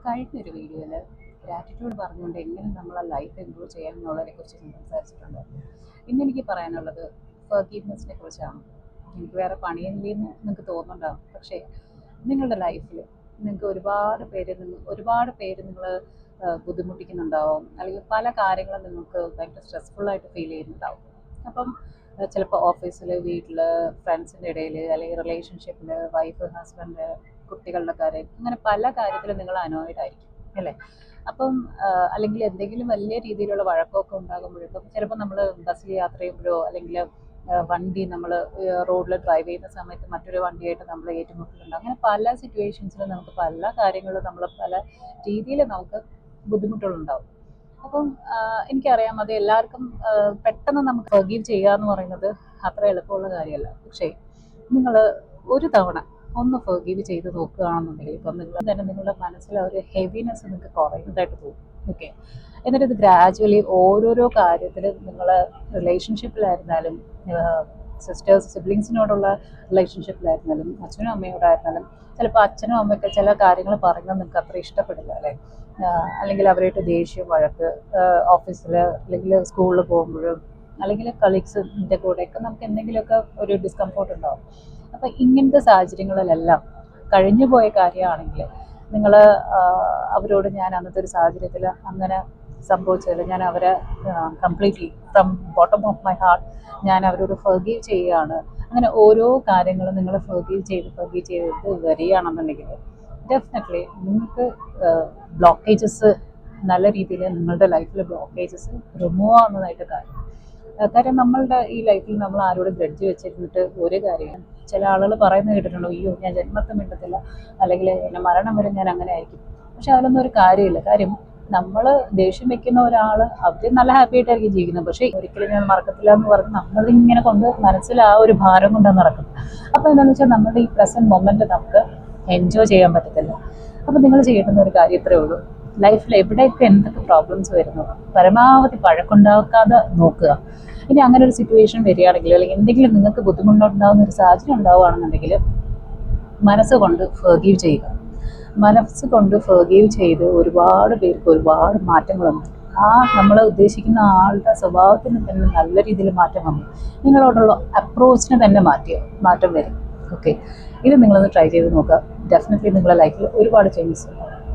കഴിഞ്ഞൊരു വീഡിയോയിൽ ഗ്രാറ്റിറ്റ്യൂഡ് പറഞ്ഞുകൊണ്ട് എങ്ങനെ നമ്മളെ ലൈഫ് ഇമ്പ്രൂവ് ചെയ്യാം എന്നുള്ളതിനെക്കുറിച്ച് ഞാൻ സംസാരിച്ചിട്ടുണ്ട്. ഇന്നെനിക്ക് പറയാനുള്ളത് ഫർഗീവ്നെസ്സിനെ കുറിച്ചാണ്. എനിക്ക് വേറെ പണിയില്ലെന്ന് നിങ്ങൾക്ക് തോന്നുന്നുണ്ടാകും, പക്ഷേ നിങ്ങളുടെ ലൈഫിൽ നിങ്ങൾക്ക് ഒരുപാട് പേര് നിങ്ങൾ ബുദ്ധിമുട്ടിക്കുന്നുണ്ടാവും, അല്ലെങ്കിൽ പല കാര്യങ്ങളും നിങ്ങൾക്ക് ഭയങ്കര സ്ട്രെസ്ഫുള്ളായിട്ട് ഫീൽ ചെയ്യുന്നുണ്ടാവും. അപ്പം ചിലപ്പോൾ ഓഫീസിൽ, വീട്ടിൽ, ഫ്രണ്ട്സിൻ്റെ ഇടയിൽ, അല്ലെങ്കിൽ റിലേഷൻഷിപ്പിൽ, വൈഫ്, ഹസ്ബൻഡ്, കുട്ടികളുടെ കാര്യം, അങ്ങനെ പല കാര്യത്തിലും നിങ്ങൾ അനോയിഡ് ആയിരിക്കും അല്ലേ? അപ്പം അല്ലെങ്കിൽ എന്തെങ്കിലും വലിയ രീതിയിലുള്ള വഴക്കമൊക്കെ ഉണ്ടാകുമ്പോഴേക്കും ചിലപ്പോൾ നമ്മൾ ബസ്സിൽ യാത്ര ചെയ്യുമ്പോഴോ അല്ലെങ്കിൽ വണ്ടി നമ്മൾ റോഡിൽ ഡ്രൈവ് ചെയ്യുന്ന സമയത്ത് മറ്റൊരു വണ്ടിയായിട്ട് നമ്മൾ ഏറ്റുമുട്ടലുണ്ട്. അങ്ങനെ പല സിറ്റുവേഷൻസിലും നമുക്ക് പല കാര്യങ്ങളും നമ്മൾ പല രീതിയിൽ നമുക്ക് ബുദ്ധിമുട്ടുകളുണ്ടാവും. അപ്പം എനിക്കറിയാം അത് എല്ലാവർക്കും പെട്ടെന്ന് നമുക്ക് ഫർഗീവ് ചെയ്യുക എന്ന് പറയുന്നത് അത്ര എളുപ്പമുള്ള കാര്യമല്ല. പക്ഷേ നിങ്ങൾ ഒരു തവണ ഒന്ന് ഫർഗീവ് ചെയ്ത് നോക്കുകയാണെന്നുണ്ടെങ്കിൽ ഇപ്പം നിങ്ങൾ തന്നെ നിങ്ങളുടെ മനസ്സിൽ ഒരു ഹെവിനെസ് നിങ്ങൾക്ക് കുറയുന്നതായിട്ട് തോന്നും. ഓക്കെ, എന്നിട്ട് ഇത് ഗ്രാജുവലി ഓരോരോ കാര്യത്തിൽ നിങ്ങൾ റിലേഷൻഷിപ്പിലായിരുന്നാലും, സിബ്ലിങ്സിനോടുള്ള റിലേഷൻഷിപ്പിലായിരുന്നാലും, അച്ഛനും അമ്മയോടായിരുന്നാലും, ചിലപ്പോൾ അച്ഛനും അമ്മയൊക്കെ ചില കാര്യങ്ങൾ പറയുന്നത് നിങ്ങൾക്ക് അത്ര ഇഷ്ടപ്പെടില്ല അല്ലേ? അല്ലെങ്കിൽ അവരായിട്ട് ദേഷ്യം, വഴക്ക്, ഓഫീസിൽ അല്ലെങ്കിൽ സ്കൂളിൽ പോകുമ്പോഴും അല്ലെങ്കിൽ കളീഗ്സിൻ്റെ കൂടെയൊക്കെ നമുക്ക് എന്തെങ്കിലുമൊക്കെ ഒരു ഡിസ്കംഫോർട്ട് ഉണ്ടാവും. അപ്പം ഇങ്ങനത്തെ സാഹചര്യങ്ങളിലെല്ലാം കഴിഞ്ഞു പോയ കാര്യമാണെങ്കിൽ നിങ്ങൾ അവരോട് ഞാൻ അന്നത്തെ ഒരു സാഹചര്യത്തിൽ അങ്ങനെ സംഭവിച്ചതിൽ ഞാൻ അവരെ completely from bottom of my heart ഞാൻ അവരോട് ഫർഗീവ് ചെയ്യുകയാണ്. അങ്ങനെ ഓരോ കാര്യങ്ങളും നിങ്ങൾ ഫർഗീവ് ചെയ്ത് വരികയാണെന്നുണ്ടെങ്കിൽ ഡെഫിനറ്റ്ലി നിങ്ങൾക്ക് ബ്ലോക്കേജസ് നല്ല രീതിയിൽ നിങ്ങളുടെ ലൈഫിൽ ബ്ലോക്കേജസ് റിമൂവ് ആവുന്നതായിട്ട് കാര്യം നമ്മളുടെ ഈ ലൈഫിൽ നമ്മൾ ആരോടും ഗ്രഡ്ജ് വെച്ചിരുന്നിട്ട് ഒരു കാര്യം. ചില ആളുകൾ പറയുന്നത് കേട്ടിട്ടുണ്ടോ, അയ്യോ ഞാൻ ജന്മത്തെ മിണ്ടത്തില്ല, അല്ലെങ്കിൽ എന്നെ മരണം വരെ ഞാൻ അങ്ങനെ ആയിരിക്കും. പക്ഷെ അതിലൊന്നും ഒരു കാര്യമില്ല. കാര്യം നമ്മൾ ദേഷ്യം വെക്കുന്ന ഒരാൾ അവർ നല്ല ഹാപ്പി ആയിട്ടായിരിക്കും ജീവിക്കുന്നത്, പക്ഷേ ഒരിക്കലും ഞാൻ മറക്കത്തില്ല എന്ന് പറഞ്ഞ് നമ്മളിങ്ങനെ കൊണ്ട് മനസ്സിൽ ആ ഒരു ഭാരം കൊണ്ടാണ് നടക്കുന്നത്. അപ്പോൾ എന്താണെന്ന് വെച്ചാൽ നമ്മുടെ ഈ പ്രസൻറ്റ് മൊമെൻറ്റ് നമുക്ക് എൻജോയ് ചെയ്യാൻ പറ്റത്തില്ല. അപ്പോൾ നിങ്ങൾ ചെയ്യേണ്ടുന്ന ഒരു കാര്യം ഇത്രയേ ഉള്ളൂ. ലൈഫിൽ എവിടെയൊക്കെ എന്തൊക്കെ പ്രോബ്ലംസ് വരുന്നു പരമാവധി വഴക്കുണ്ടാക്കാതെ നോക്കുക. ഇനി അങ്ങനെ ഒരു സിറ്റുവേഷൻ വരികയാണെങ്കിൽ, അല്ലെങ്കിൽ എന്തെങ്കിലും നിങ്ങൾക്ക് ബുദ്ധിമുട്ടുണ്ടാകുന്ന ഒരു സാഹചര്യം ഉണ്ടാവുകയാണെന്നുണ്ടെങ്കിൽ മനസ്സുകൊണ്ട് ഫർഗീവ് ചെയ്യുക. മനസ്സുകൊണ്ട് ഫർഗീവ് ചെയ്ത് ഒരുപാട് പേർക്ക് ഒരുപാട് മാറ്റങ്ങളുണ്ട്. ആ നമ്മൾ ഉദ്ദേശിക്കുന്ന ആളുടെ സ്വഭാവത്തിന് തന്നെ നല്ല രീതിയിൽ മാറ്റം വന്നു. നിങ്ങളോടുള്ള അപ്രോച്ചിന് തന്നെ മാറ്റം വരും. ഓക്കെ, ഇത് നിങ്ങളൊന്ന് ട്രൈ ചെയ്ത് നോക്കുക. ഡെഫിനറ്റ്ലി നിങ്ങളുടെ ലൈഫിൽ ഒരുപാട് ചേഞ്ചസ് ഉണ്ട്.